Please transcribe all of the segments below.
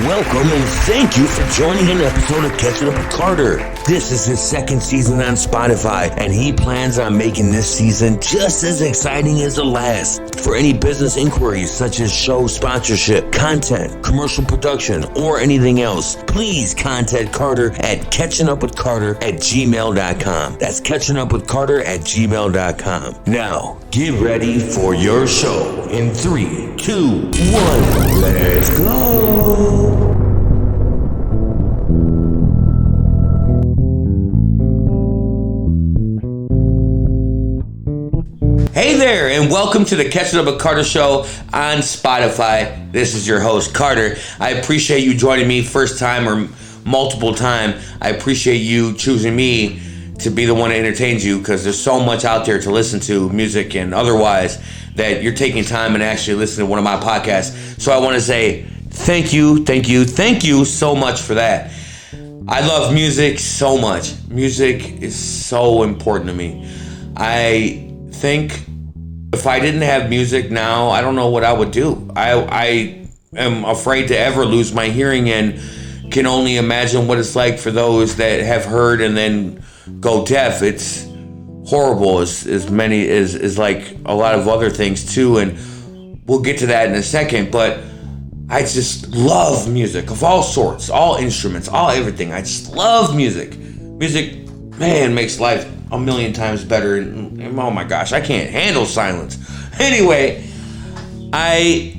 welcome and thank you for joining an episode of Catching Up with Carter. This is his second season on Spotify, and he plans on making this season just as exciting as the last. For any business inquiries such as show sponsorship, content, commercial production, or anything else, please contact Carter at catchingupwithcarter@gmail.com. That's catchingupwithcarter@gmail.com. Now, get ready for your show in 3, 2, 1. Let's go. Hey there, and welcome to the Catching Up with Carter show on Spotify. This is your host, Carter. I appreciate you joining me first time or multiple time. I appreciate you choosing me to be the one that entertains you, because there's so much out there to listen to, music and otherwise, that you're taking time and actually listening to one of my podcasts. So I want to say thank you so much for that. I love music so much. Music is so important to me. I think if I didn't have music now, I don't know what I would do. I am afraid to ever lose my hearing, and can only imagine what it's like for those that have heard and then go deaf. It's horrible, as like a lot of other things too, and we'll get to that in a second. But I just love music of all sorts, all instruments, all everything. I just love music. Music, man, makes life a million times better. And oh my gosh, I can't handle silence. Anyway, I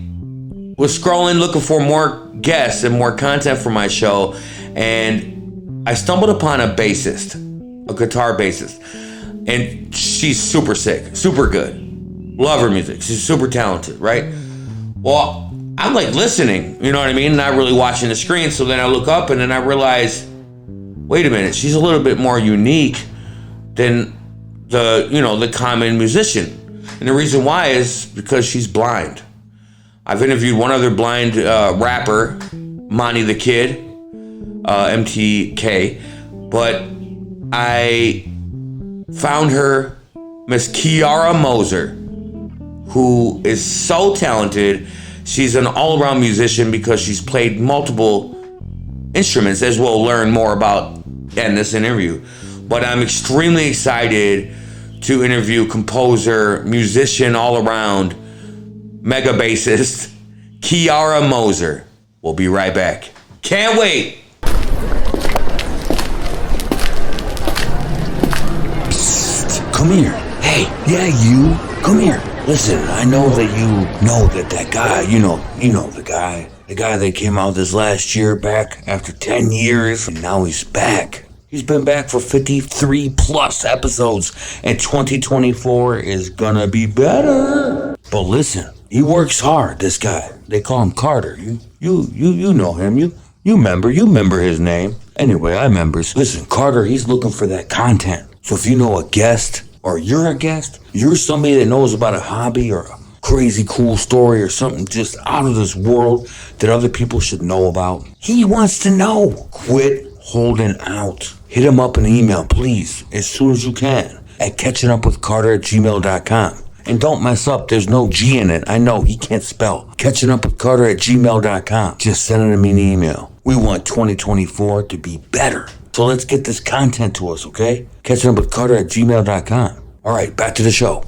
was scrolling looking for more guests and more content for my show, and I stumbled upon a bassist, a guitar bassist, and she's super sick, super good. Love her music. She's super talented, right? Well, I'm like listening, you know what I mean? Not really watching the screen. So then I look up and then I realize, wait a minute, she's a little bit more unique than the common musician. And the reason why is because she's blind. I've interviewed one other blind rapper, Monty the Kid, MTK, but I found her, Miss Ciara Moser, who is so talented. She's an all-around musician because she's played multiple instruments, as we'll learn more about in this interview. But I'm extremely excited to interview composer, musician, all-around, mega bassist, Ciara Moser. We'll be right back. Can't wait! Psst, come here. Hey, yeah, you. Come here. Listen, I know that you know that guy, you know the guy that came out this last year back after 10 years, and now he's back. He's been back for 53 plus episodes, and 2024 is gonna be better. But listen, he works hard, this guy. They call him Carter. You know him. You remember his name. Anyway, I remember. Listen, Carter, he's looking for that content. So if you know a guest, or you're a guest, you're somebody that knows about a hobby or a crazy cool story or something just out of this world that other people should know about, he wants to know. Quit holding out. Hit him up an email, please, as soon as you can, at catchingupwithcarter@gmail.com. And don't mess up, there's no G in it. I know, he can't spell. catchingupwithcarter@gmail.com. Just send him an email. We want 2024 to be better. So let's get this content to us, okay? catchingupwithcarter@gmail.com. All right, back to the show.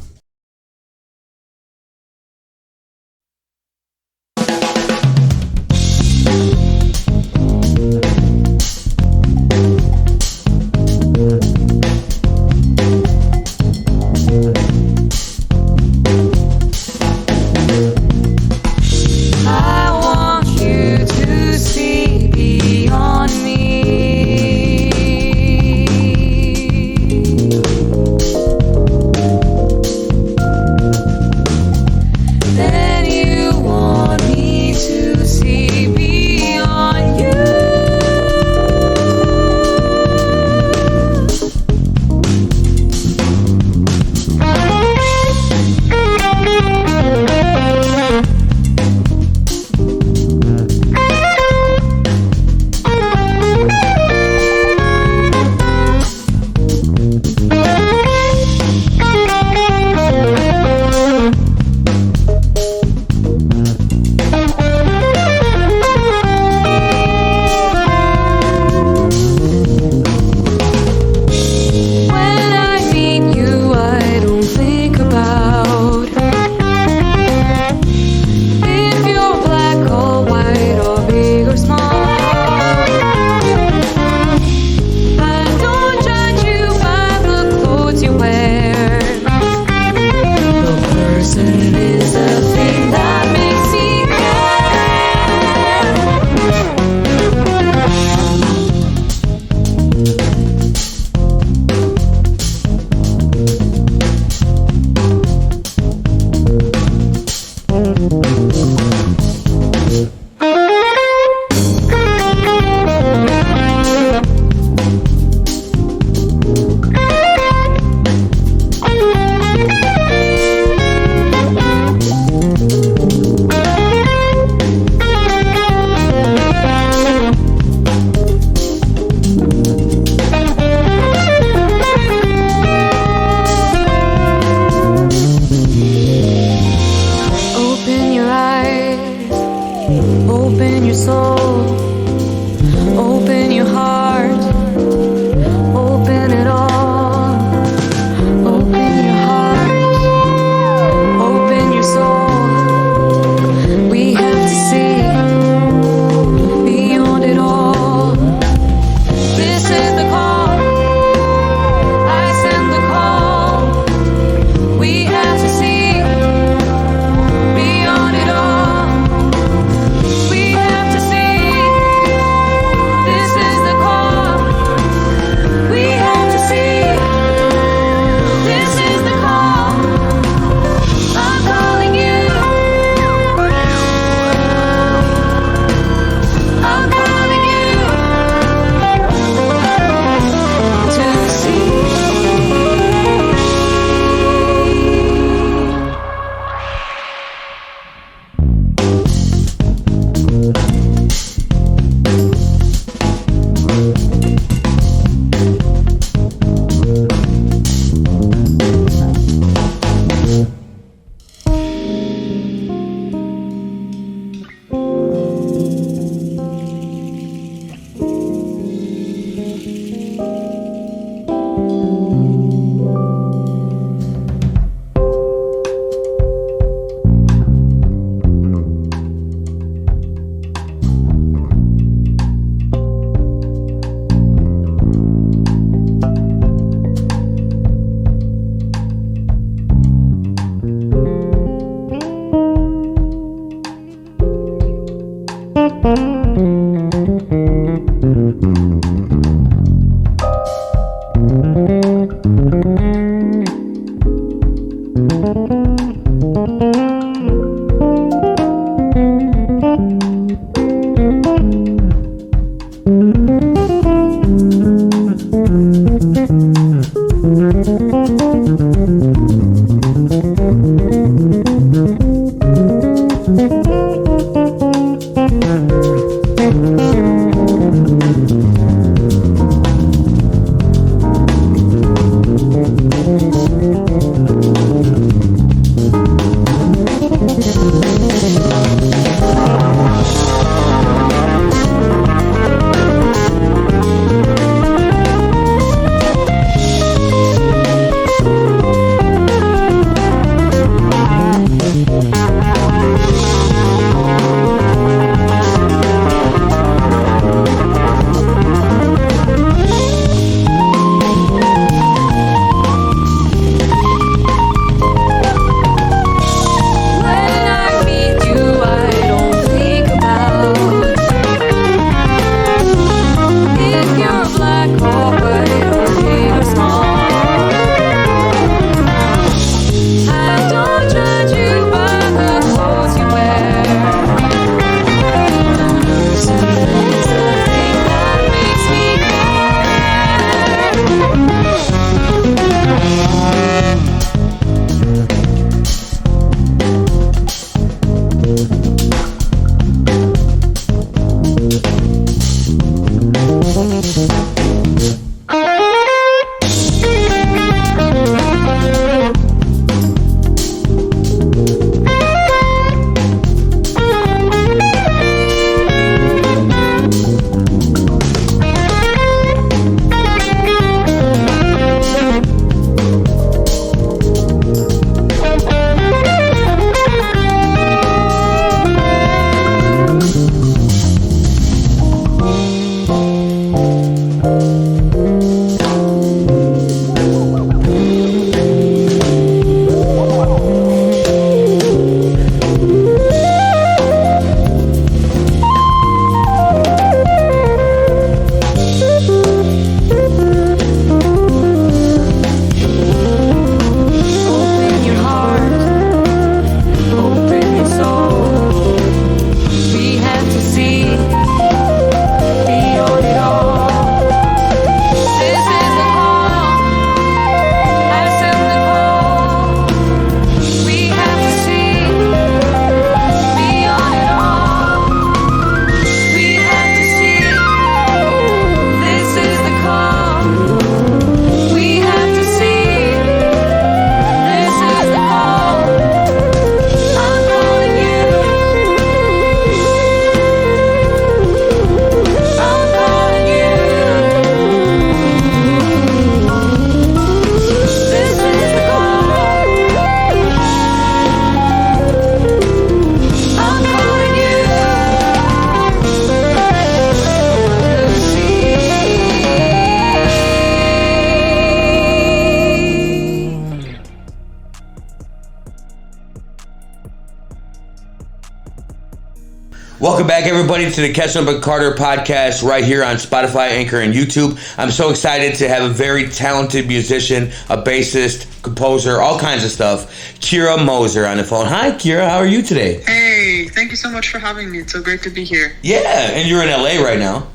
Welcome back, everybody, to the Catchin with Carter podcast right here on Spotify, Anchor, and YouTube. I'm so excited to have a very talented musician, a bassist, composer, all kinds of stuff, Ciara Moser on the phone. Hi, Ciara. How are you today? Hey, thank you so much for having me. It's so great to be here. Yeah, and you're in LA right now.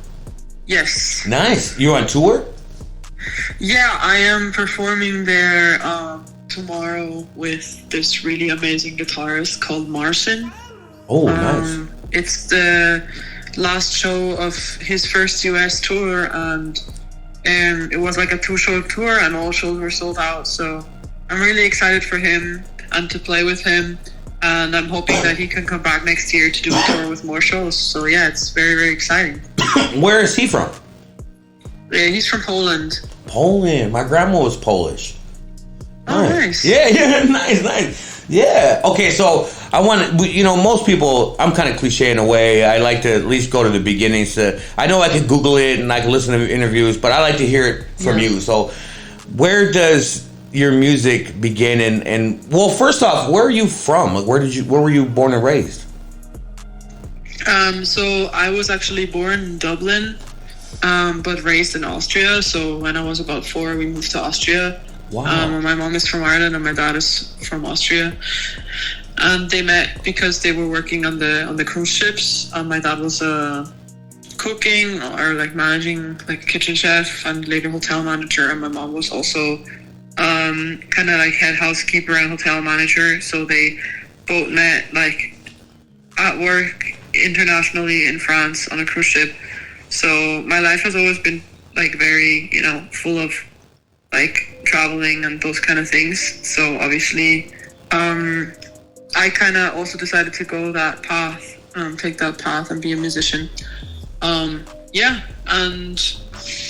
Yes. Nice. You on tour? Yeah, I am performing there tomorrow with this really amazing guitarist called Marcin. Oh, nice. It's the last show of his first US tour, and it was like a 2-show tour, and all shows were sold out. So I'm really excited for him and to play with him, and I'm hoping that he can come back next year to do a tour with more shows. So yeah, it's very, very exciting. Where is he from? Yeah, he's from Poland. Poland. My grandma was Polish. Oh, nice. Yeah, nice. Yeah. Okay, so I want to, most people, I'm kind of cliche in a way. I like to at least go to the beginnings. I know I can Google it and I can listen to interviews, but I like to hear it from you. So where does your music begin? And well, first off, where are you from? Like, where were you born and raised? So I was actually born in Dublin, but raised in Austria. So when I was about 4, we moved to Austria. Wow. My mom is from Ireland and my dad is from Austria. And they met because they were working on the cruise ships. My dad was cooking or like managing, like a kitchen chef and later hotel manager, and my mom was also kind of like head housekeeper and hotel manager. So they both met like at work internationally in France on a cruise ship. So my life has always been like very, full of like traveling and those kind of things. So obviously I kind of also decided to go that path, take that path and be a musician. And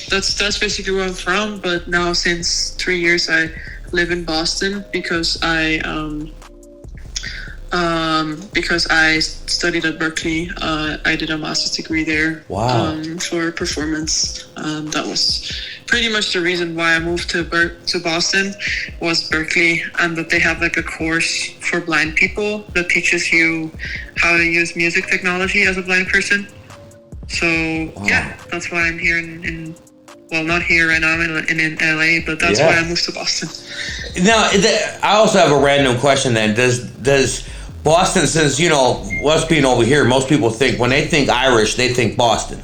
that's basically where I'm from. But now since 3 years I live in Boston because I studied at Berkeley. I did a master's degree there. Wow. For performance. That was pretty much the reason why I moved to Boston was Berkeley, and that they have like a course for blind people that teaches you how to use music technology as a blind person. So yeah, that's why I'm here not here right now, I'm in LA, but that's why I moved to Boston. Now, I also have a random question then. Does Boston, since, us being over here, most people think, when they think Irish, they think Boston.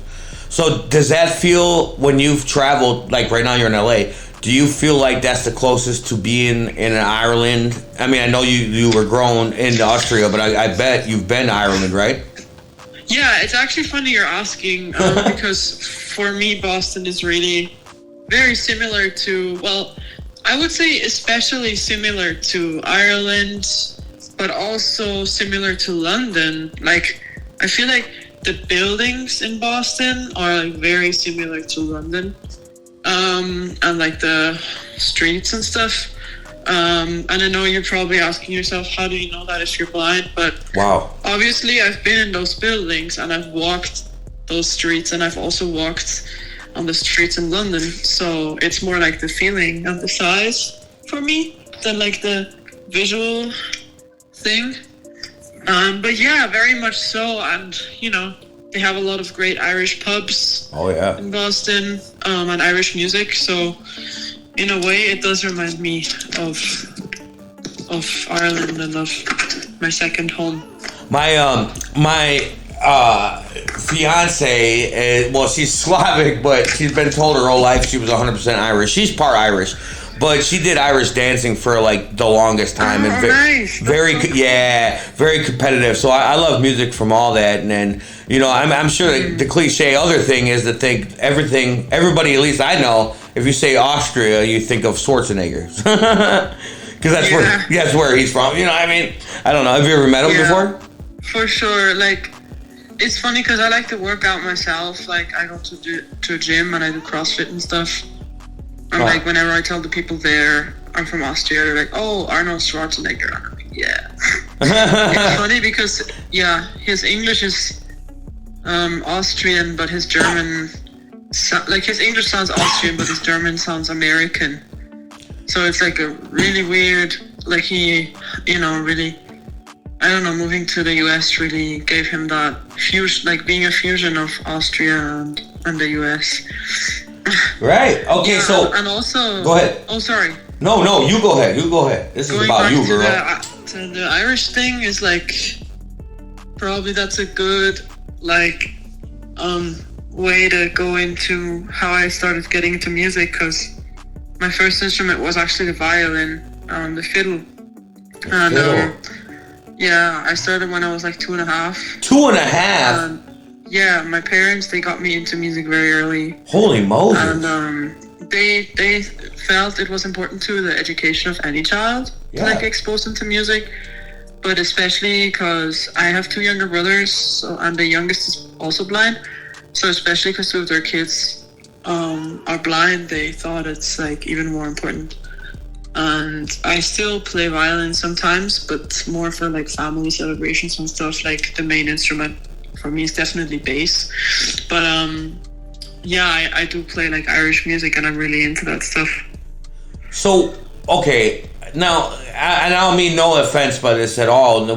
So does that feel, when you've traveled, like right now you're in LA, do you feel like that's the closest to being in Ireland? I mean, I know you were grown in Austria, but I bet you've been to Ireland, right? Yeah, it's actually funny you're asking because for me, Boston is really very similar to, well, I would say especially similar to Ireland, but also similar to London. Like, I feel like the buildings in Boston are like very similar to London, and like the streets and stuff. And I know you're probably asking yourself, how do you know that if you're blind? But wow, obviously I've been in those buildings and I've walked those streets, and I've also walked on the streets in London. So it's more like the feeling and the size for me than like the visual thing. But yeah, very much so. And they have a lot of great Irish pubs in Boston, and Irish music. So in a way, it does remind me of Ireland and of my second home. My fiance, well, she's Slavic, but she's been told her whole life she was 100% Irish. She's part Irish, but she did Irish dancing for like the longest time, and nice. very competitive. So I love music from all that, and then I'm sure the cliche other thing is to think everybody, at least I know, if you say Austria, you think of Schwarzenegger, because that's where he's from. I mean, I don't know. Have you ever met him before? For sure. Like, it's funny because I like to work out myself. Like, I go to a gym and I do CrossFit and stuff. And like, whenever I tell the people there I'm from Austria, they're like, "Oh, Arnold Schwarzenegger." And I'm like, yeah. It's funny because his English is Austrian, but his German, his English sounds Austrian, but his German sounds American. So it's like a really weird, like he, really, I don't know, moving to the US really gave him that fusion, like being a fusion of Austria and the US. Right. Okay. So. And also. Go ahead. Oh, sorry. No, you go ahead. You go ahead. This is about you, girl. To the Irish thing is like, probably that's a good way to go into how I started getting into music, because my first instrument was actually the violin, the fiddle. And I started when I was like 2.5. 2.5? Yeah, my parents, they got me into music very early. Holy Moses. And they felt it was important to the education of any child to expose them to music. But especially because I have 2 younger brothers, and the youngest is also blind. So especially because 2 of their kids are blind, they thought it's like even more important. And I still play violin sometimes, but more for like family celebrations and stuff. Like the main instrument for me is definitely bass. But I do play like Irish music, and I'm really into that stuff. So, okay, now, I don't mean no offense by this at all.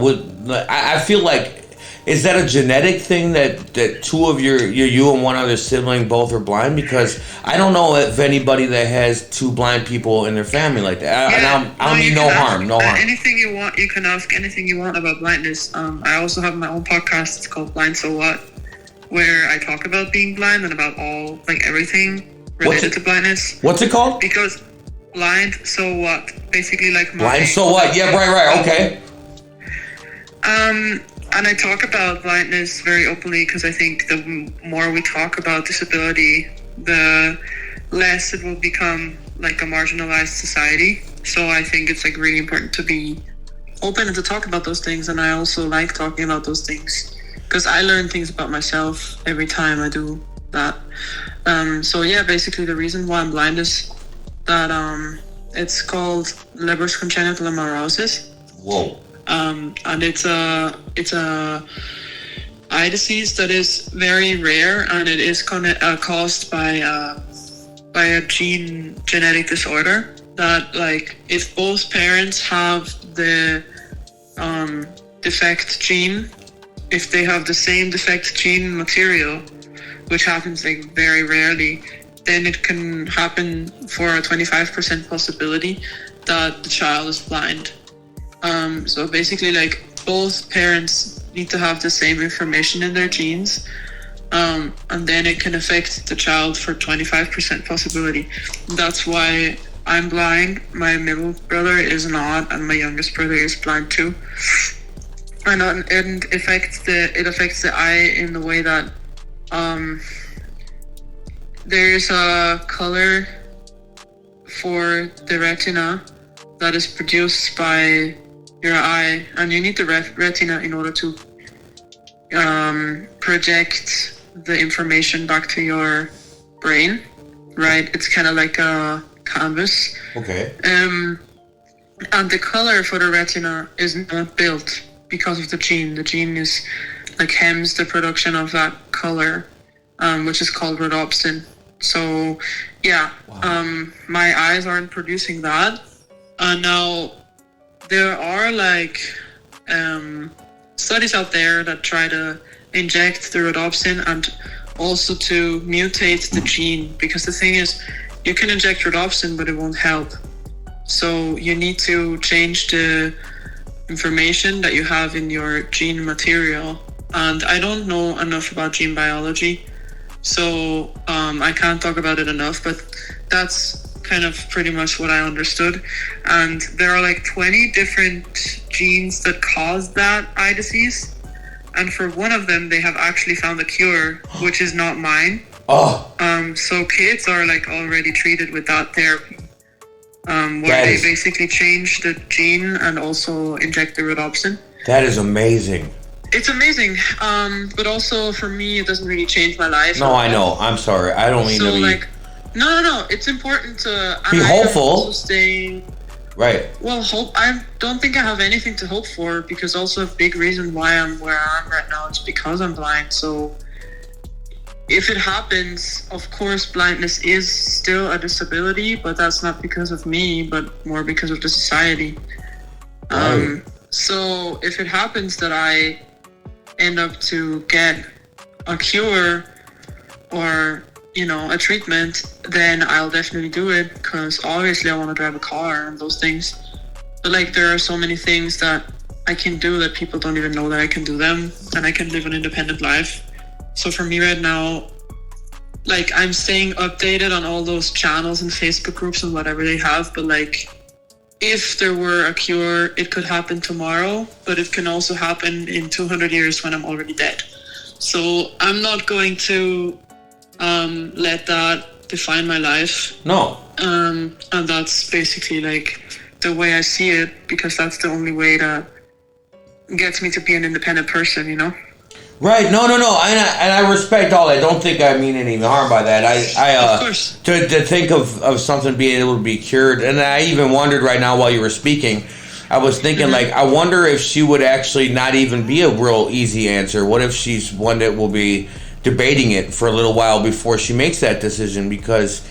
I feel like is that a genetic thing that two of you and one other sibling both are blind? Because I don't know if anybody that has two blind people in their family like that. Yeah, And I mean no harm. Anything you want, you can ask anything you want about blindness. I also have my own podcast. It's called Blind So What, where I talk about being blind and about everything related to blindness. What's it called? Because blind, so what? Basically, like blind, so what? Yeah, right, okay. And I talk about blindness very openly because I think the more we talk about disability, the less it will become like a marginalized society. So I think it's like really important to be open and to talk about those things. And I also like talking about those things because I learn things about myself every time I do that. So yeah, basically the reason why I'm blind is that it's called Leber's congenital amaurosis. Whoa. And it's a eye disease that is very rare, and it is caused by a genetic disorder that, like, if both parents have the defect gene, if they have the same defect gene material, which happens like very rarely, then it can happen for a 25% possibility that the child is blind. So basically, like, both parents need to have the same information in their genes, and then it can affect the child for 25% possibility. That's why I'm blind, my middle brother is not, and my youngest brother is blind too. And it affects the eye in the way that there's a color for the retina that is produced by your eye, and you need the retina in order to project the information back to your brain, right? It's kind of like a canvas. Okay. And the color for the retina is not built because of the gene. The gene is like hems the production of that color, which is called rhodopsin. So yeah, wow. My eyes aren't producing that. Now there are like studies out there that try to inject the rhodopsin and also to mutate the gene, because the thing is, you can inject rhodopsin but it won't help. So you need to change the information that you have in your gene material. And I don't know enough about gene biology, so I can't talk about it enough, but that's kind of pretty much what I understood. And there are like 20 different genes that cause that eye disease, and for one of them they have actually found a cure, which is not mine. So kids are like already treated with that therapy, where they basically change the gene and also inject the rhodopsin. That is amazing. It's amazing, but also for me it doesn't really change my life. No, I know, I'm sorry, I don't mean to be... like, No. It's important to be hopeful. Right. Well, hope. I don't think I have anything to hope for, because also a big reason why I'm where I am right now is because I'm blind. So if it happens, of course, blindness is still a disability, but that's not because of me, but more because of the society. Right. So if it happens that I end up to get a cure or, you know, a treatment, then I'll definitely do it, because obviously I want to drive a car and those things. But like, there are so many things that I can do that people don't even know that I can do them, and I can live an independent life. So for me right now, like, I'm staying updated on all those channels and Facebook groups and whatever they have, but like, if there were a cure, it could happen tomorrow, but it can also happen in 200 years when I'm already dead. So I'm not going to let that define my life. No. And that's basically like the way I see it, because that's the only way that gets me to be an independent person, you know? Right. No. And I respect all that. Don't think I mean any harm by that. Of course. To think of something being able to be cured, and I even wondered right now while you were speaking, I was thinking, like, I wonder if she would actually not even be a real easy answer. What if she's one that will be debating it for a little while before she makes that decision? Because,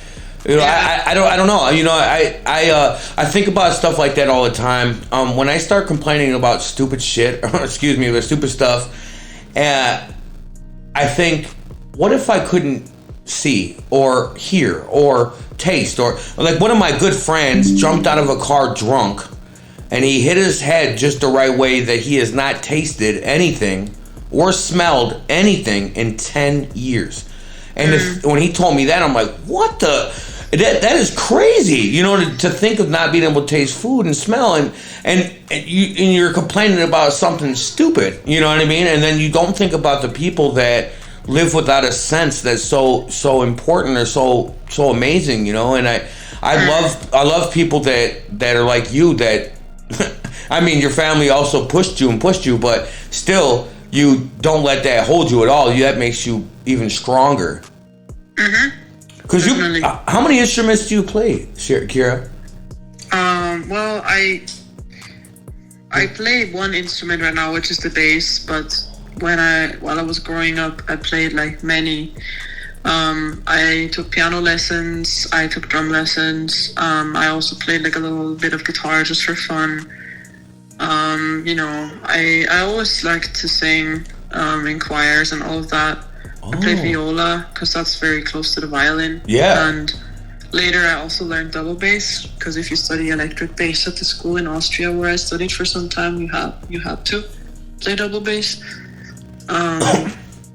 you know, I don't know. You know, I think about stuff like that all the time. When I start complaining about stupid shit, stupid stuff, I think, what if I couldn't see or hear or taste, or like one of my good friends jumped out of a car drunk and he hit his head just the right way that he has not tasted anything or smelled anything in 10 years. And when he told me that, I'm like, what the? That is crazy, you know, to think of not being able to taste food and smell, and you're complaining about something stupid, you know what I mean? And then you don't think about the people that live without a sense that's so important or so amazing, you know. And I love people that are like you, that I mean, your family also pushed you, but still you don't let that hold you at all. That makes you even stronger. Because how many instruments do you play, Ciara? Well, I play one instrument right now, which is the bass. But while I was growing up, I played like many. I took piano lessons. I took drum lessons. I also played like a little bit of guitar just for fun. You know, I always liked to sing in choirs and all of that. I play viola because that's very close to the violin. Yeah. And later I also learned double bass, because if you study electric bass at the school in Austria where I studied for some time, you have to play double bass.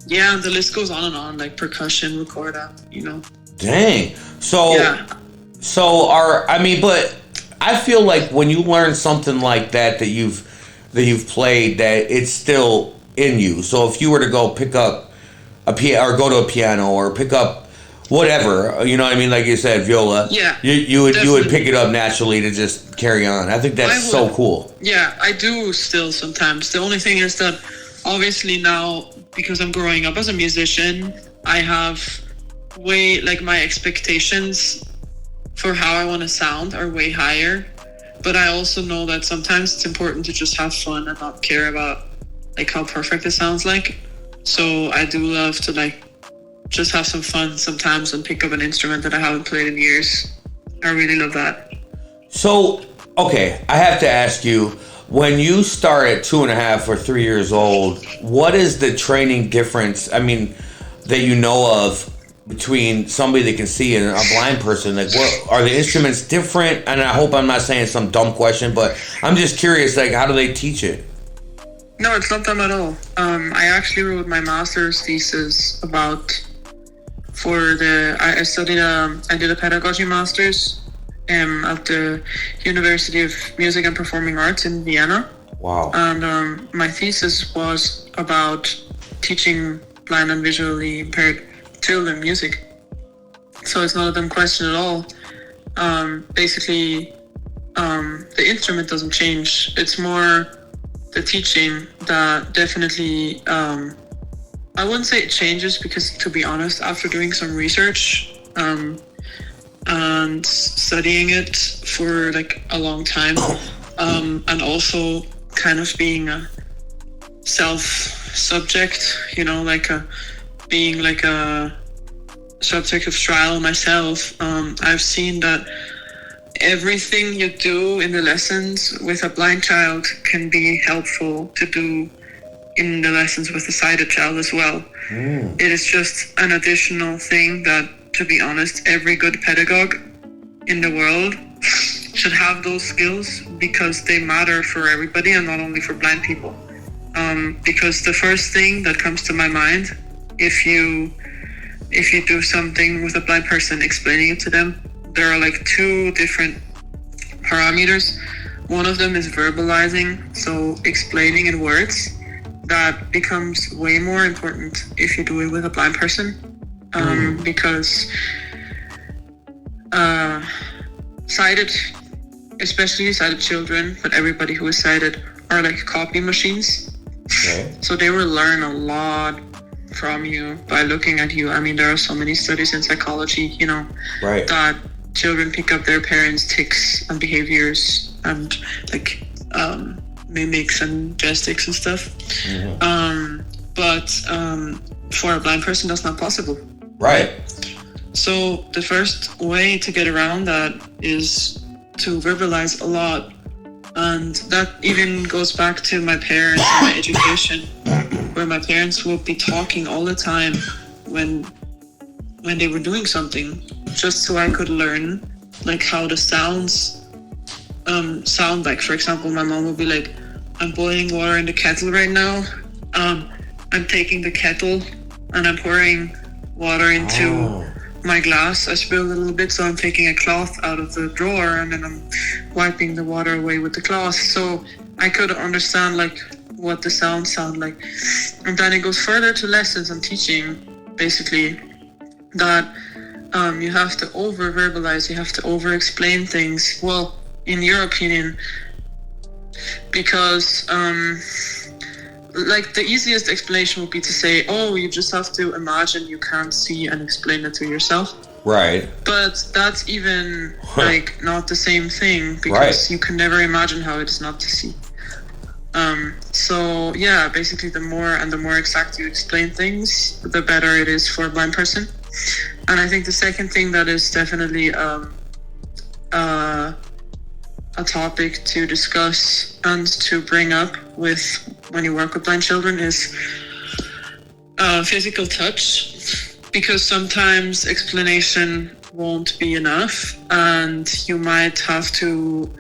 Yeah, and the list goes on and on, like percussion, recorder, you know. Dang. So yeah. But I feel like when you learn something like that you've played, that it's still in you. So if you were to go pick up a piano or go to a piano or pick up whatever, you know what I mean, like you said, viola, yeah, you would pick it up naturally to just carry on. I think that's so cool. Yeah, I do still sometimes. The only thing is that obviously now, because I'm growing up as a musician, I have my expectations for how I want to sound are way higher. But I also know that sometimes it's important to just have fun and not care about like how perfect it sounds like. So I do love to like just have some fun sometimes and pick up an instrument that I haven't played in years. I really love that. So, okay, I have to ask you, when you start at 2.5 or 3 years old, what is the training difference, I mean, that you know of between somebody that can see and a blind person? Like, what are the instruments different? And I hope I'm not saying some dumb question, but I'm just curious, like, how do they teach it? No, it's not dumb at all. I actually wrote my master's thesis I did a pedagogy master's at the University of Music and Performing Arts in Vienna. Wow. And my thesis was about teaching blind and visually impaired children music. So it's not a dumb question at all. Basically, the instrument doesn't change. It's more the teaching that definitely, I wouldn't say it changes, because to be honest, after doing some research and studying it for like a long time, and also kind of being a self-subject, you know, being like a subject of trial myself, I've seen that everything you do in the lessons with a blind child can be helpful to do in the lessons with a sighted child as well. It is just an additional thing that, to be honest, every good pedagogue in the world should have those skills, because they matter for everybody and not only for blind people. Because the first thing that comes to my mind, if you do something with a blind person, explaining it to them, there are like 2 different parameters. One of them is verbalizing, so explaining in words. That becomes way more important if you do it with a blind person, because sighted, especially sighted children, but everybody who is sighted, are like copy machines. Okay. So they will learn a lot from you by looking at you. I mean, there are so many studies in psychology, you know, right, that children pick up their parents' tics and behaviors and like mimics and gestics and stuff. But for a blind person, that's not possible. Right. So the first way to get around that is to verbalize a lot. And that even goes back to my parents and my education. where my parents would be talking all the time when they were doing something, just so I could learn like how the sounds sound like. For example, my mom would be like, I'm boiling water in the kettle right now. I'm taking the kettle and I'm pouring water into my glass. I spilled a little bit, so I'm taking a cloth out of the drawer and then I'm wiping the water away with the cloth. So I could understand like what the sounds sound like. And then it goes further to lessons and teaching, basically, that you have to over verbalize, you have to over explain things. Well, in your opinion, because like the easiest explanation would be to say, oh, you just have to imagine you can't see and explain it to yourself. Right. But that's even like not the same thing, because you can never imagine how it is not to see. So yeah, basically the more exact you explain things, the better it is for a blind person. And I think the second thing that is definitely a topic to discuss and to bring up with when you work with blind children is physical touch, because sometimes explanation won't be enough and you might have to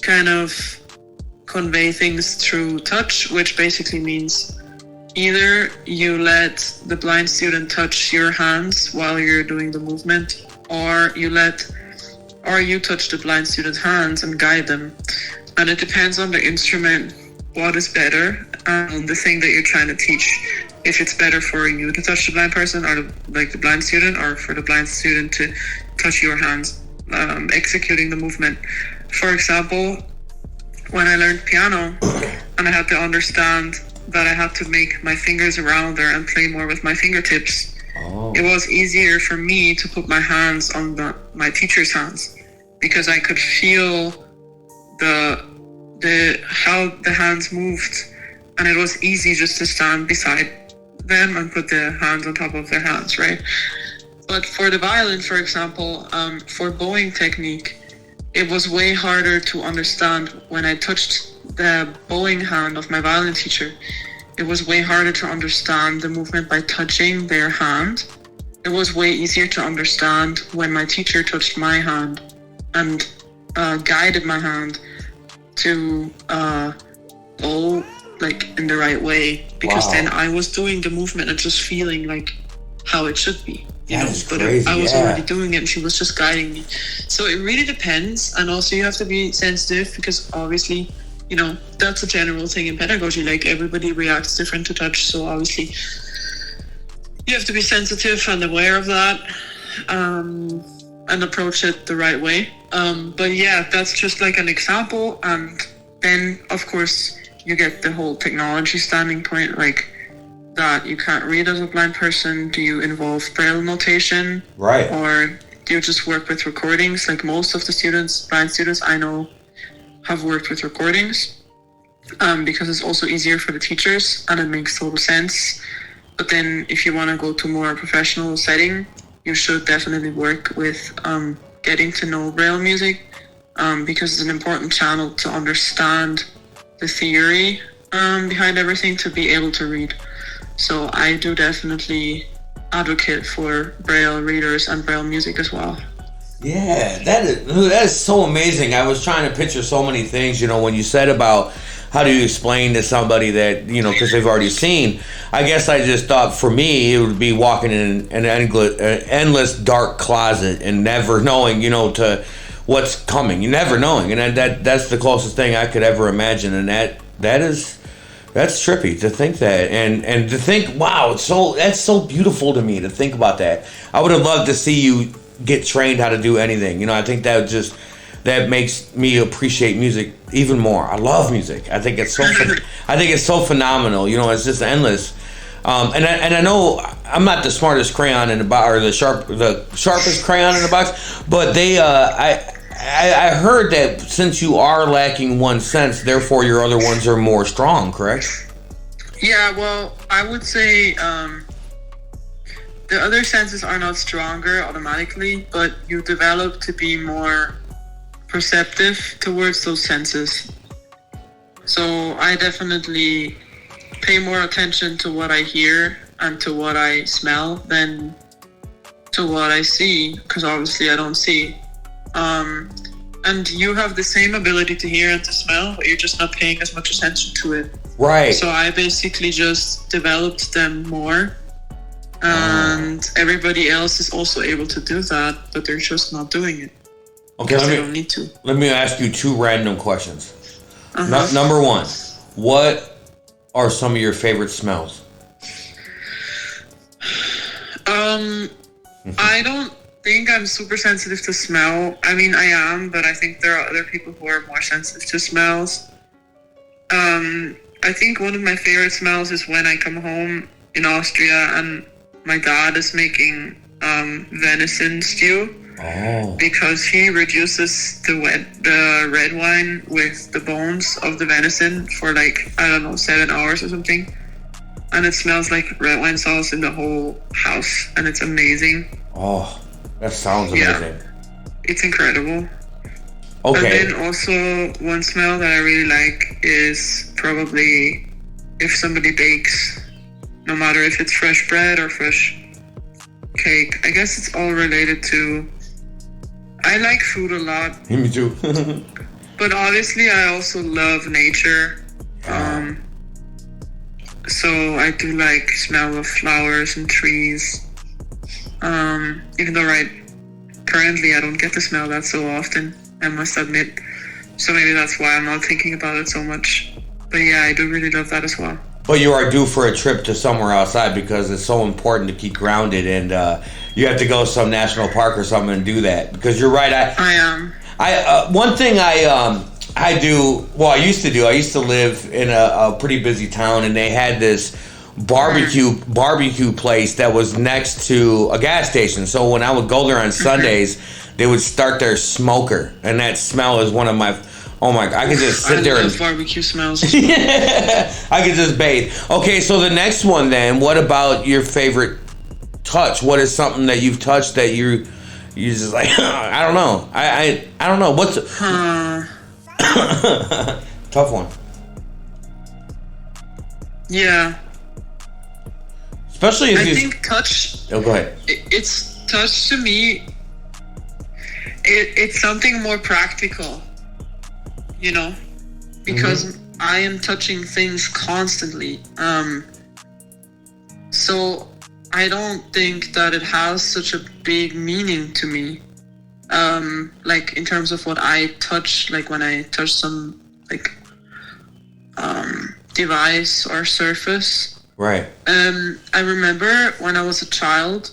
kind of convey things through touch, which basically means either you let the blind student touch your hands while you're doing the movement, or you touch the blind student's hands and guide them. And it depends on the instrument what is better and the thing that you're trying to teach. If it's better for you to touch the blind person or the blind student, or for the blind student to touch your hands, executing the movement. For example, when I learned piano and I had to understand that I had to make my fingers around there and play more with my fingertips, it was easier for me to put my hands on my teacher's hands, because I could feel how the hands moved, and it was easy just to stand beside them and put the hands on top of their hands, right? But for the violin, for example, for bowing technique, it was way harder to understand when I touched the bowing hand of my violin teacher. It was way harder to understand the movement by touching their hand. It was way easier to understand when my teacher touched my hand and guided my hand to bow like in the right way, because then I was doing the movement and just feeling like how it should be. But I was already doing it and she was just guiding me. So it really depends. And also you have to be sensitive, because obviously, that's a general thing in pedagogy. Like, everybody reacts different to touch. So obviously you have to be sensitive and aware of that, and approach it the right way. But yeah, that's just like an example. And then of course you get the whole technology standing point, like that you can't read as a blind person. Do you involve Braille notation? Right. Or do you just work with recordings? Like most of the blind students I know have worked with recordings, because it's also easier for the teachers and it makes total sense. But then if you want to go to more professional setting, you should definitely work with getting to know Braille music, because it's an important channel to understand the theory behind everything, to be able to read. So I do definitely advocate for Braille readers and Braille music as well. Yeah, that is so amazing. I was trying to picture so many things, when you said about how do you explain to somebody that, because they've already seen. I guess I just thought for me, it would be walking in an endless dark closet and never knowing, to what's coming. You never knowing. And that's the closest thing I could ever imagine. And that's trippy to think that, and to think, wow, that's so beautiful to me to think about that. I would have loved to see you get trained how to do anything. I think that makes me appreciate music even more. I love music. I think it's so phenomenal. It's just endless. And I know I'm not the smartest crayon in the box, or the sharpest crayon in the box, but I heard that since you are lacking one sense, therefore your other ones are more strong, correct? Yeah, well, I would say the other senses are not stronger automatically, but you develop to be more perceptive towards those senses. So I definitely pay more attention to what I hear and to what I smell than to what I see, because obviously I don't see. And you have the same ability to hear and to smell, but you're just not paying as much attention to it. Right. So I basically just developed them more. And everybody else is also able to do that, but they're just not doing it. Okay, they don't need to. Let me ask you 2 random questions. Number 1, what are some of your favorite smells? I don't think I'm super sensitive to smell. I mean, I am, but I think there are other people who are more sensitive to smells. I think one of my favorite smells is when I come home in Austria and my dad is making venison stew. Oh. Because he reduces the red wine with the bones of the venison for 7 hours or something. And it smells like red wine sauce in the whole house, and it's amazing. Oh, that sounds amazing. Yeah, it's incredible. Okay. And then also one smell that I really like is probably if somebody bakes, no matter if it's fresh bread or fresh cake. I guess it's all related to... I like food a lot. Me too. But obviously I also love nature. So I do like smell of flowers and trees. Even though currently I don't get to smell that so often, I must admit. So maybe that's why I'm not thinking about it so much. But yeah, I do really love that as well. But you are due for a trip to somewhere outside because it's so important to keep grounded, and you have to go to some national park or something and do that. Because you're right. I am. One thing I do. Well, I used to live in a pretty busy town, and they had this barbecue place that was next to a gas station. So when I would go there on Sundays, they would start their smoker, and that smell is one of my... Oh my God, I could just sit there and... barbecue smells. I could just bathe. Okay, so the next one then, what about your favorite touch? What is something that you've touched that you just like, I don't know. I don't know. What's... Tough one. Yeah. Especially if I think touch... Oh, go ahead. It's touch to me, it's something more practical. You know, because I am touching things constantly. So I don't think that it has such a big meaning to me. Like in terms of what I touch, like when I touch some device or surface. Right. I remember when I was a child,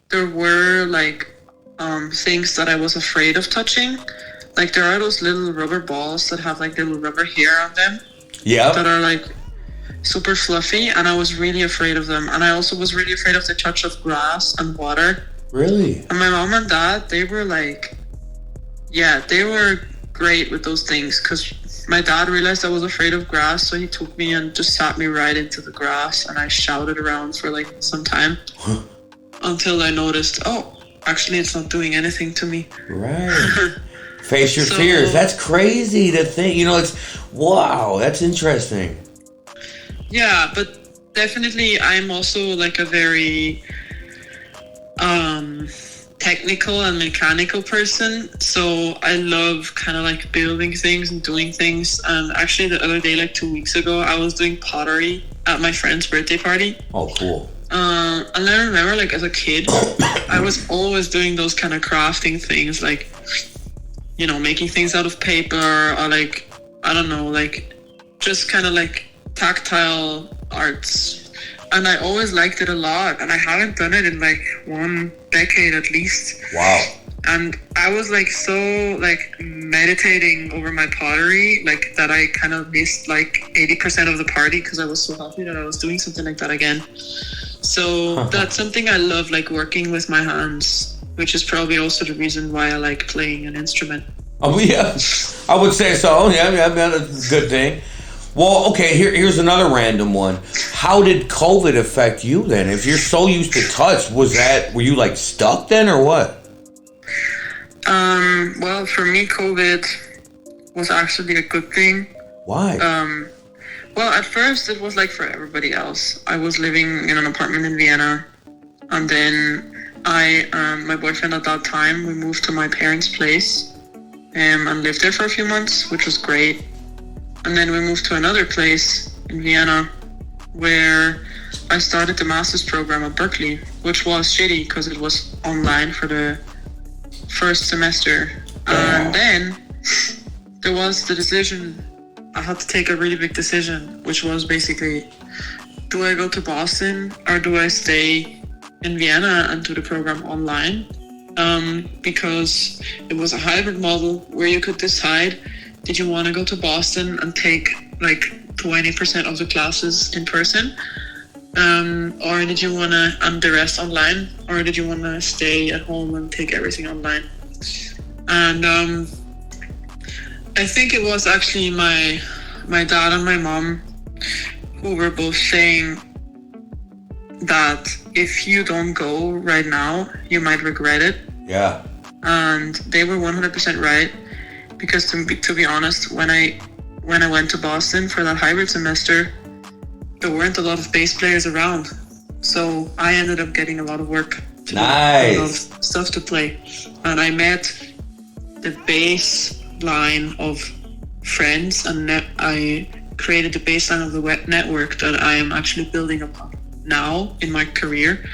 there were things that I was afraid of touching. Like there are those little rubber balls that have little rubber hair on them. Yeah. That are super fluffy, and I was really afraid of them. And I also was really afraid of the touch of grass and water. Really? And my mom and dad, they were they were great with those things, because my dad realized I was afraid of grass, so he took me and just sat me right into the grass, and I shouted around for some time until I noticed, oh, actually it's not doing anything to me. Right. Face your fears. That's crazy to think. It's... Wow, that's interesting. Yeah, but definitely I'm also a very technical and mechanical person. So I love kind of building things and doing things. And actually the other day, 2 weeks ago, I was doing pottery at my friend's birthday party. Oh, cool. And I remember as a kid, I was always doing those kind of crafting things, making things out of paper, or I don't know, just kind of tactile arts. And I always liked it a lot, and I haven't done it in 1 decade at least. Wow. And I was so meditating over my pottery, that I kind of missed 80% of the party, because I was so happy that I was doing something like that again. So that's something I love, working with my hands, which is probably also the reason why I like playing an instrument. Oh yeah, I would say so. Yeah, that's a good thing. Well, okay, here's another random one. How did COVID affect you then? If you're so used to touch, were you stuck then, or what? Well, for me, COVID was actually a good thing, Why? Well, at first it was like for everybody else. I was living in an apartment in Vienna, and then my boyfriend at that time, we moved to my parents' place, and lived there for a few months, which was great. And then we moved to another place in Vienna, where I started the master's program at Berkeley, which was shitty because it was online for the first semester. And then there was the decision. I had to take a really big decision, which was basically, do I go to Boston or do I stay in Vienna and do the program online? Because it was a hybrid model where you could decide, did you want to go to Boston and take like 20% of the classes in person? Or did you want to, and the rest online? Or did you want to stay at home and take everything online? And I think it was actually my dad and my mom who were both saying that if you don't go right now, you might regret it. Yeah. And they were 100% right, because to be honest, when I went to Boston for that hybrid semester, there weren't a lot of bass players around. So I ended up getting a lot of work to do, a lot of stuff to play. And I met the bass line of friends, and I created the baseline of the web network that I am actually building upon now in my career.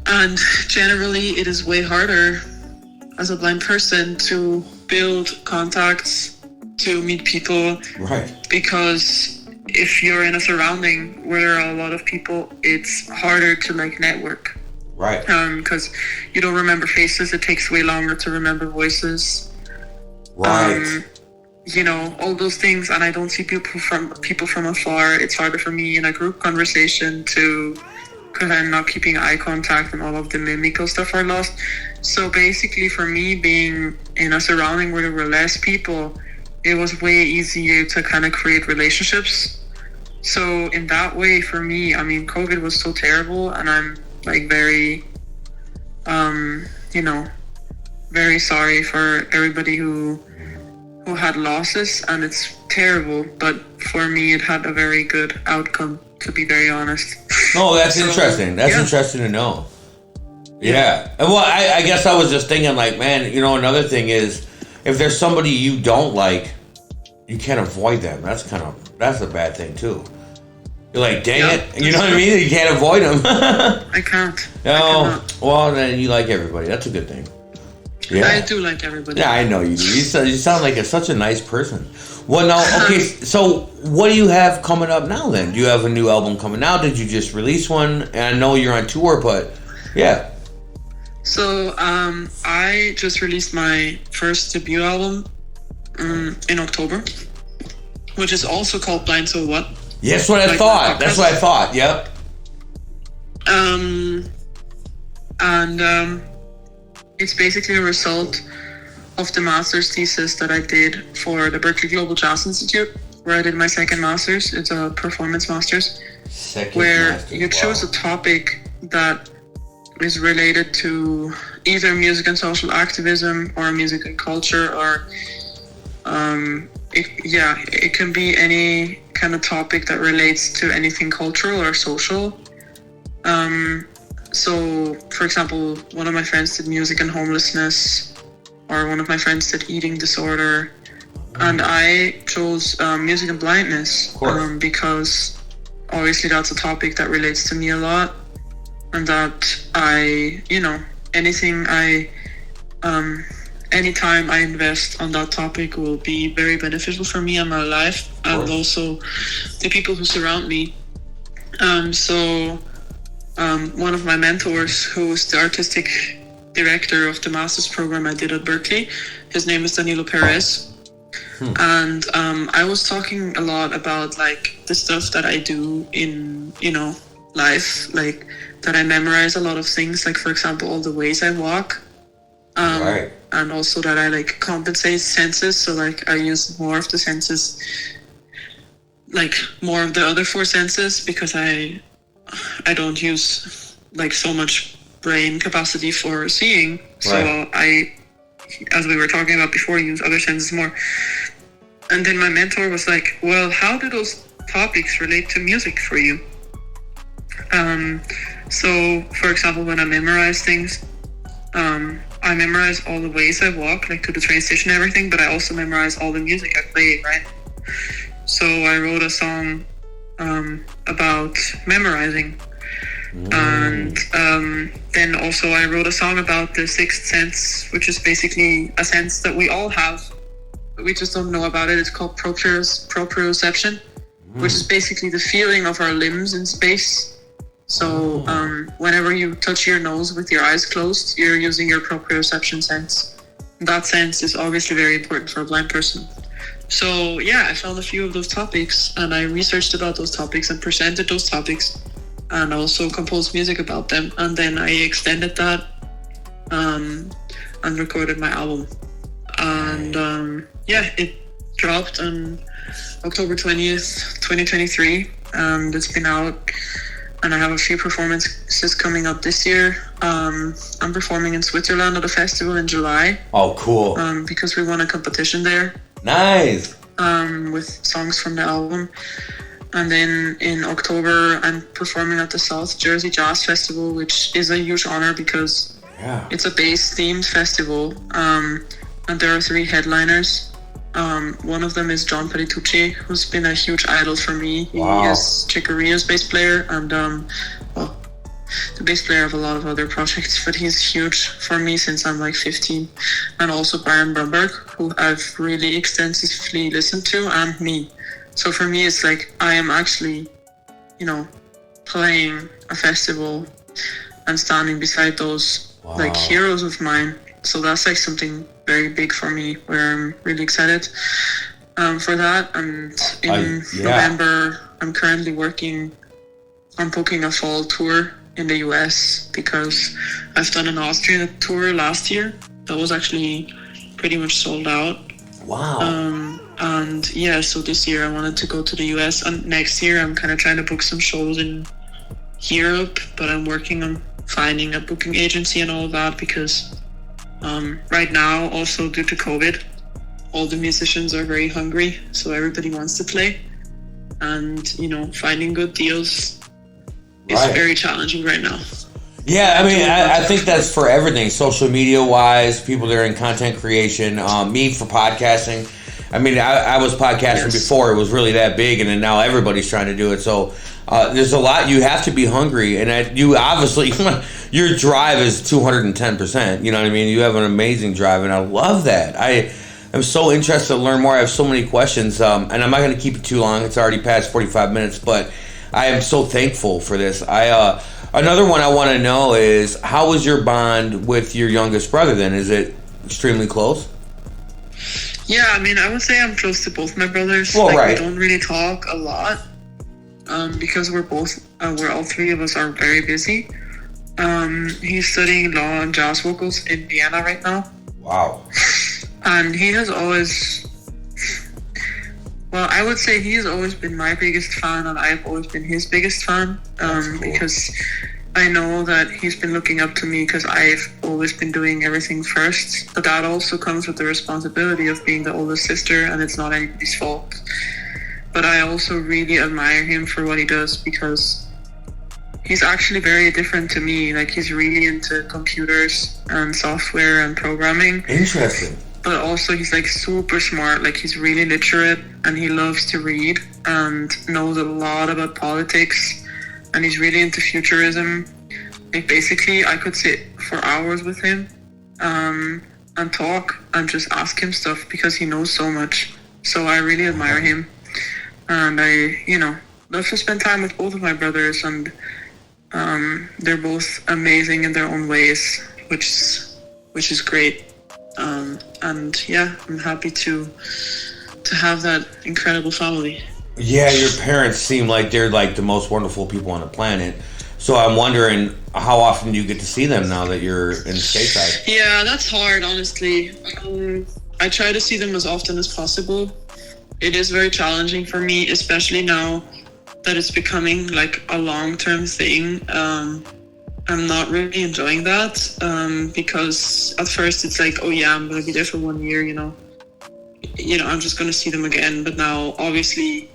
And generally it is way harder as a blind person to build contacts, to meet people, right? Because if you're in a surrounding where there are a lot of people, it's harder to like network, right? Because you don't remember faces. It takes way longer to remember voices. Right. You know, all those things, and I don't see people from afar. It's harder for me in a group conversation because I'm not keeping eye contact, and all of the mimical stuff are lost. So basically for me, being in a surrounding where there were less people, it was way easier to kind of create relationships. So in that way, for me, I mean, COVID was so terrible, and I'm like very, very sorry for everybody who had losses, and it's terrible, but for me it had a very good outcome, to be very honest. No, that's interesting. That's interesting to know. Yeah. And well, I guess I was just thinking, like, man, another thing is, if there's somebody you don't like, you can't avoid them. That's a bad thing too. You're like, dang it. You know what I mean? You can't avoid them. I can't. No. Well, then you like everybody. That's a good thing. Yeah. I do like everybody. Yeah, I know you do. You sound like such a nice person. Well, now, okay, so what do you have coming up now then? Do you have a new album coming out? Did you just release one? And I know you're on tour, but yeah. So, I just released my first debut album in October, which is also called Blind So What? Yeah, that's what I thought. That's what I thought, yep. It's basically a result of the master's thesis that I did for the Berklee Global Jazz Institute, where I did my second master's. It's a performance master's, where you choose a topic that is related to either music and social activism or music and culture, or it can be any kind of topic that relates to anything cultural or social. So, for example, one of my friends did music and homelessness, or one of my friends did eating disorder, and I chose music and blindness because obviously that's a topic that relates to me a lot, and that anytime I invest on that topic will be very beneficial for me and my life, and also the people who surround me. One of my mentors, who is the artistic director of the master's program I did at Berkeley, his name is Danilo Perez. And I was talking a lot about like the stuff that I do in, life, like that I memorize a lot of things, like for example, all the ways I walk. And also that I like compensate senses. So like I use more of the senses, like more of the other four senses, because I don't use like so much brain capacity for seeing. So I, as we were talking about before, use other senses more. And then my mentor was like, well, how do those topics relate to music for you? So, for example, when I memorize things, I memorize all the ways I walk, like to the train station and everything, but I also memorize all the music I play, right? So I wrote a song about memorizing. And then also I wrote a song about the sixth sense, which is basically a sense that we all have, but we just don't know about it. It's called proprioception, which is basically the feeling of our limbs in space. So whenever you touch your nose with your eyes closed, you're using your proprioception sense. That sense is obviously very important for a blind person. So yeah, I found a few of those topics and I researched about those topics and presented those topics and also composed music about them. And then I extended that and recorded my album. And yeah, it dropped on October 20th, 2023, and it's been out. And I have a few performances coming up this year. I'm performing in Switzerland at a festival in July. Oh, cool. Because we won a competition there. Nice. With songs from the album. And then in October, I'm performing at the South Jersey Jazz Festival, which is a huge honor because it's a bass-themed festival. And there are 3 headliners. One of them is John Petitucci, who's been a huge idol for me. Wow. He is Chick Corea's bass player and the bass player of a lot of other projects, but he's huge for me since I'm like 15. And also Brian Brumberg, who I've really extensively listened to, and me. So for me, it's like I am actually, playing a festival and standing beside those like heroes of mine. So that's like something very big for me, where I'm really excited for that. And in November, I'm currently working on booking a fall tour in the US because I've done an Austrian tour last year that was actually pretty much sold out. Wow. And yeah, so this year I wanted to go to the US, and next year I'm kind of trying to book some shows in Europe, but I'm working on finding a booking agency and all of that because right now, also due to COVID, all the musicians are very hungry, so everybody wants to play, and finding good deals is very challenging right now. Yeah, I mean, I think that's for everything, social media wise, people that are in content creation, me for podcasting. I mean, I was podcasting before it was really that big, and then now everybody's trying to do it. So there's a lot. You have to be hungry, and you obviously your drive is 210%. You know what I mean? You have an amazing drive, and I love that. I am so interested to learn more. I have so many questions, and I'm not going to keep it too long. It's already past 45 minutes, but I am so thankful for this. Another one I want to know is, how was your bond with your youngest brother then? Is it extremely close? Yeah, I mean, I would say I'm close to both my brothers. Well, we don't really talk a lot because we're all 3 of us are very busy. He's studying law and jazz vocals in Vienna right now. Wow. And he has always... Well, I would say he's always been my biggest fan, and I've always been his biggest fan, cool. Because I know that he's been looking up to me because I've always been doing everything first. But that also comes with the responsibility of being the oldest sister, and it's not anybody's fault. But I also really admire him for what he does because he's actually very different to me. Like, he's really into computers and software and programming. Interesting. But also he's like super smart, like he's really literate and he loves to read and knows a lot about politics, and he's really into futurism. Like, basically I could sit for hours with him and talk and just ask him stuff because he knows so much. So I really admire him, and I love to spend time with both of my brothers, and they're both amazing in their own ways, which is great. And yeah, I'm happy to have that incredible family. Yeah, your parents seem like they're like the most wonderful people on the planet. So I'm wondering, how often do you get to see them now that you're in stateside? Yeah, that's hard, honestly. I try to see them as often as possible. It is very challenging for me, especially now that it's becoming like a long-term thing. I'm not really enjoying that because at first it's like, oh yeah, I'm going to be there for 1 year, I'm just going to see them again. But now, obviously,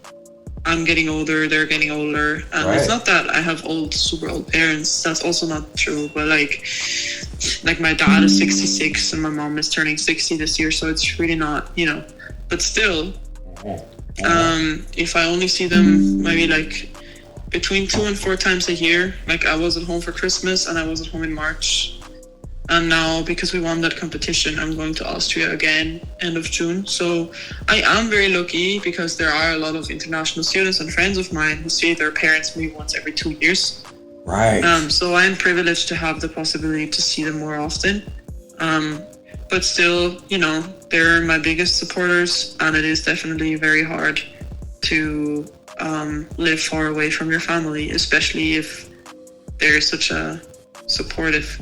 I'm getting older, they're getting older. And It's not that I have super old parents. That's also not true. But like my dad is 66 and my mom is turning 60 this year. So it's really not, but still, if I only see them maybe like between 2 and 4 times a year, like I was at home for Christmas and I was at home in March. And now, because we won that competition, I'm going to Austria again, end of June. So I am very lucky because there are a lot of international students and friends of mine who see their parents maybe once every 2 years. Right. So I am privileged to have the possibility to see them more often. But still, they're my biggest supporters, and it is definitely very hard to live far away from your family, especially if they're such a supportive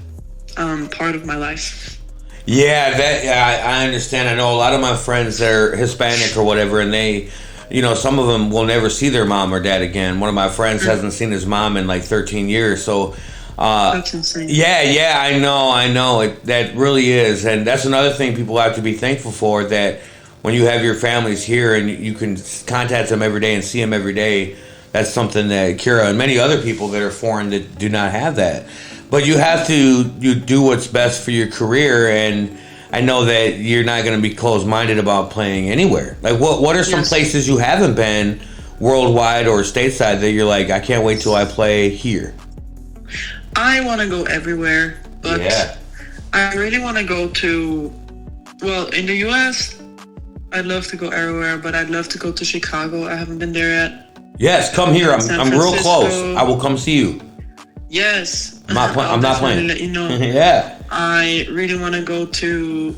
part of my life. Yeah, I understand. I know a lot of my friends that are Hispanic or whatever, and they, some of them will never see their mom or dad again. One of my friends hasn't seen his mom in like 13 years. So, that's insane. Yeah, I know. That really is. And that's another thing people have to be thankful for, that when you have your families here and you can contact them every day and see them every day, that's something that Ciara and many other people that are foreign that do not have that. But you have to you do what's best for your career, and I know that you're not going to be closed-minded about playing anywhere. Like, what are some places you haven't been worldwide or stateside that you're like, I can't wait till I play here? I want to go everywhere, but I really want to go to, in the U.S., I'd love to go everywhere, but I'd love to go to Chicago. I haven't been there yet. Yes, come here. I'm real close. I will come see you. Yes. I'm not playing. Let you know. Yeah. I really want to go to,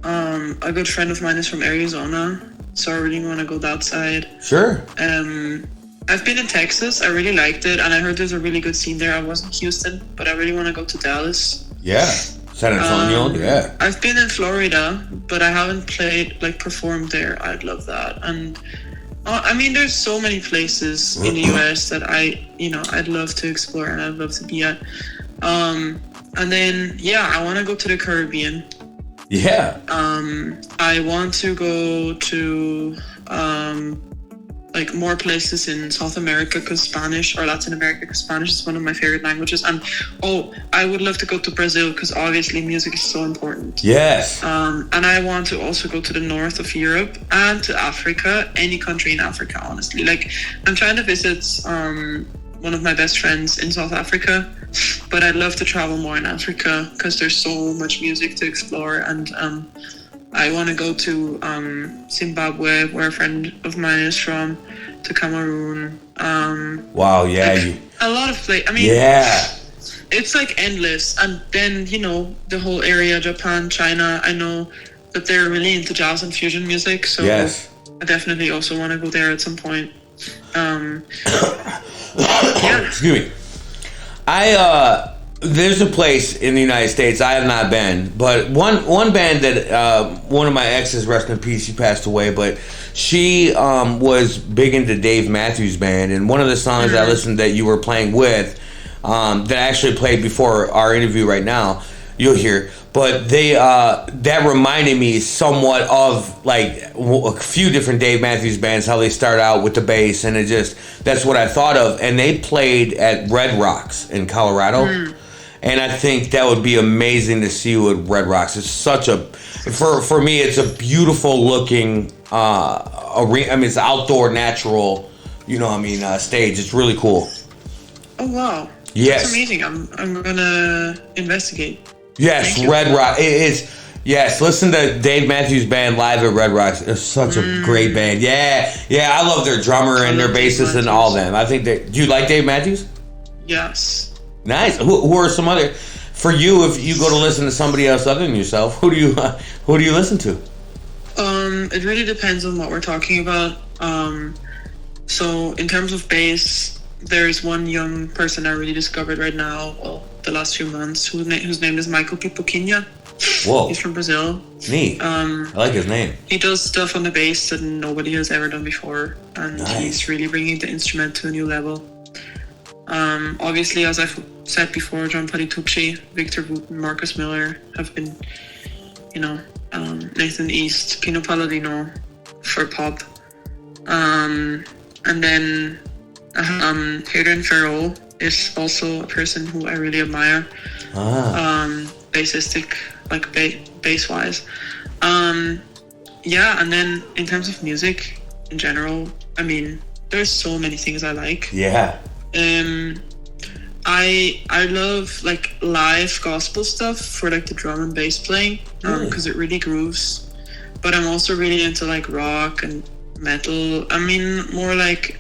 a good friend of mine is from Arizona, so I really want to go that side. Sure. I've been in Texas. I really liked it, and I heard there's a really good scene there. I was in Houston, but I really want to go to Dallas. Yeah. San Antonio, yeah. I've been in Florida, but I haven't performed there. I'd love that. And there's so many places in the U.S. that I'd love to explore and I'd love to be at. And then, I want to go to the Caribbean. Yeah. I want to go to, more places in South America because Spanish, or Latin America because Spanish is one of my favorite languages. And, I would love to go to Brazil because obviously music is so important. Yes. And I want to also go to the north of Europe and to Africa, any country in Africa, honestly. I'm trying to visit one of my best friends in South Africa, but I'd love to travel more in Africa because there's so much music to explore. And I want to go to Zimbabwe, where a friend of mine is from, to Cameroon. Wow, yeah. A lot of places. It's endless. And then, the whole area, Japan, China, I know that they're really into jazz and fusion music. So yes. I definitely also want to go there at some point. Excuse me. There's a place in the United States I have not been, but one band that one of my exes, rest in peace, she passed away, but she was big into Dave Matthews Band, and one of the songs I listened that you were playing with, that I actually played before our interview right now, you'll hear, but they that reminded me somewhat of a few different Dave Matthews bands, how they start out with the bass, and that's what I thought of. And they played at Red Rocks in Colorado, and I think that would be amazing to see you at Red Rocks. It's such for me, it's a beautiful looking arena. It's outdoor, natural, stage. It's really cool. Oh wow! Yes, that's amazing. I'm gonna investigate. Yes, Red Rock. It is. Yes, listen to Dave Matthews Band live at Red Rocks. It's such a great band. Yeah. I love their drummer and their bassist and all them. I think do you like Dave Matthews? Yes. Nice. Who are some other for you? If you go to listen to somebody else other than yourself, who do you listen to? It really depends on what we're talking about. So in terms of bass, there's one young person I really discovered right now, the last few months, whose name is Michael Pipoquinha. Whoa. He's from Brazil. Neat. I like his name. He does stuff on the bass that nobody has ever done before, and he's really bringing the instrument to a new level. Obviously, as I've said before, John Patitucci, Victor Wooten, Marcus Miller have been, Nathan East, Pino Palladino for pop. And then Hayden Farrell is also a person who I really admire. Bassistic, like bass wise. Yeah, and then in terms of music in general, I mean, there's so many things I like. Yeah. I love like live gospel stuff for like the drum and bass playing, because it really grooves. But I'm also really into like rock and metal. I mean, more like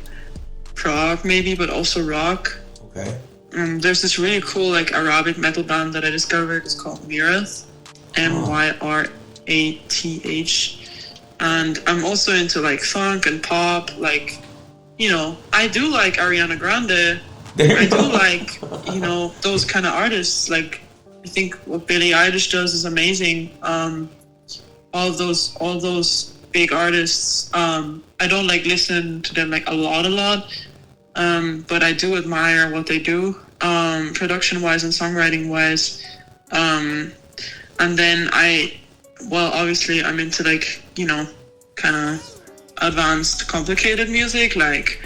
prog maybe, but also rock. Okay. There's this really cool like Arabic metal band that I discovered. It's called Myrath, Myrath, and I'm also into like funk and pop. Like, you know, I do like Ariana Grande. I do like, you know, those kind of artists. Like, I think what Billie Eilish does is amazing. All those big artists. I don't like listen to them like a lot. But I do admire what they do, production wise and songwriting wise. And then obviously I'm into like, you know, kind of advanced, complicated music, like,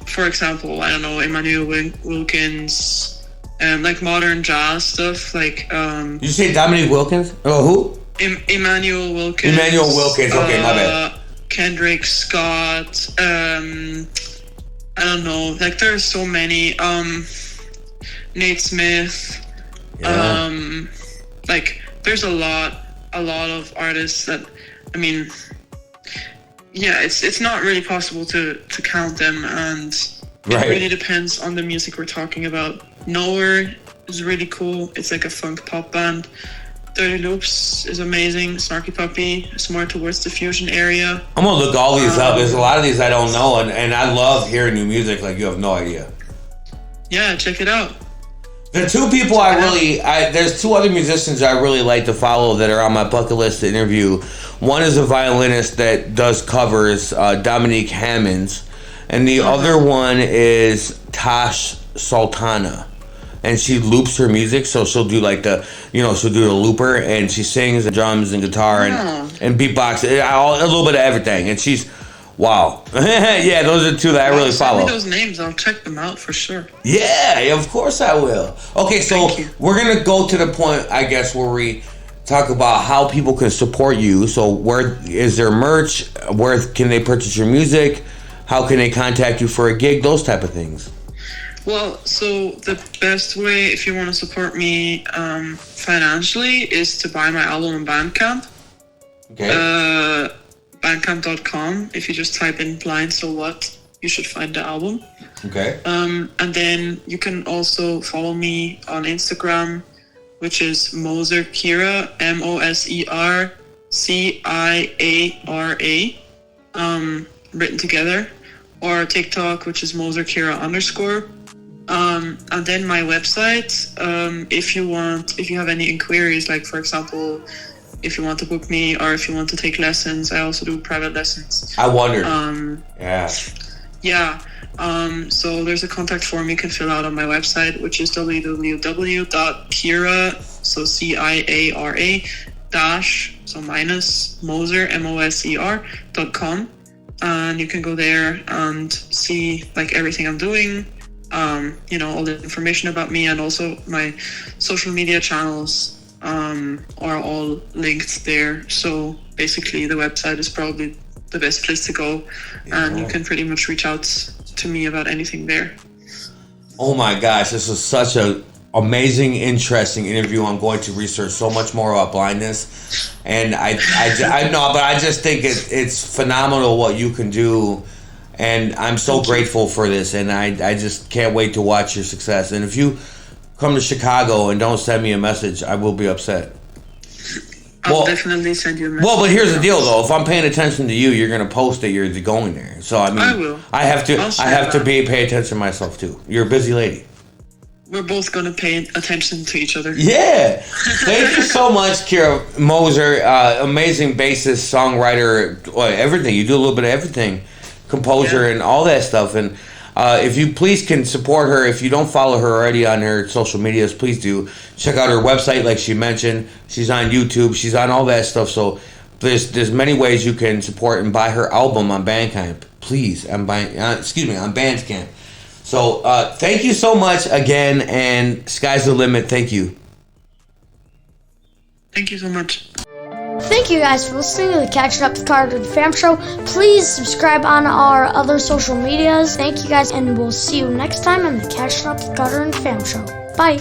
for example, I don't know, Emmanuel Wilkins, like modern jazz stuff, like. Did you say Dominique Wilkins? Oh, who? Emmanuel Wilkins. Emmanuel Wilkins. Okay, my bad. Kendrick Scott. I don't know. Like, there's so many. Nate Smith. Yeah. Like, there's a lot of artists that, I mean, yeah, it's not really possible to count them, and it really depends on the music we're talking about. Nowhere is really cool. It's like a funk pop band. Dirty Loops is amazing. Snarky Puppy is more towards the fusion area. I'm gonna look all these up. There's a lot of these I don't know, and I love hearing new music like you have no idea. Yeah, check it out. The two people there's two other musicians I really like to follow that are on my bucket list to interview. One is a violinist that does covers, Dominique Hammonds, and the other one is Tash Sultana. And she loops her music, so she'll do like she'll do the looper, and she sings the drums and guitar and beatbox, a little bit of everything. And she's, wow. Yeah, those are two that I really follow. Send me those names, I'll check them out for sure. Yeah, of course I will. Okay, so we're going to go to the point, I guess, where we talk about how people can support you. So where is there merch? Where can they purchase your music? How can they contact you for a gig? Those type of things. Well, so the best way, if you want to support me financially, is to buy my album on Bandcamp. Okay. Bandcamp.com. If you just type in Blind So What, you should find the album. Okay. And then you can also follow me on Instagram, which is Moser Ciara, MoserCiara, written together, or TikTok, which is Moser Ciara _. And then my website, if you have any inquiries, like for example, if you want to book me or if you want to take lessons, I also do private lessons. I wondered. So there's a contact form you can fill out on my website, which is www.ciara, so CIARA -Moser MOSER.com, and you can go there and see like everything I'm doing. All the information about me, and also my social media channels are all linked there. So basically the website is probably the best place to go, and you can pretty much reach out to me about anything there. Oh my gosh, this was such a amazing, interesting interview. I'm going to research so much more about blindness, and I know, but I just think it's phenomenal what you can do. And I'm so grateful for this, and I just can't wait to watch your success. And if you come to Chicago and don't send me a message, I will be upset. I'll definitely send you a message. Well, but here's the deal, though. If I'm paying attention to you, you're going to post that you're going there. So I mean, I will. I have to pay attention to myself too. You're a busy lady. We're both going to pay attention to each other. Yeah. Thank you so much, Ciara Moser. Amazing bassist, songwriter, everything. You do a little bit of everything. Composer and all that stuff, and If you please can support her, if you don't follow her already on her social medias, please do. Check out her website, like she mentioned. She's on YouTube. She's on all that stuff. So there's many ways you can support and buy her album on Bandcamp. Please, on Bandcamp. So thank you so much again, and sky's the limit. Thank you. Thank you so much. Thank you guys for listening to the Catching Up with Carter and Fam Show. Please subscribe on our other social medias. Thank you guys, and we'll see you next time on the Catching Up with Carter and Fam Show. Bye.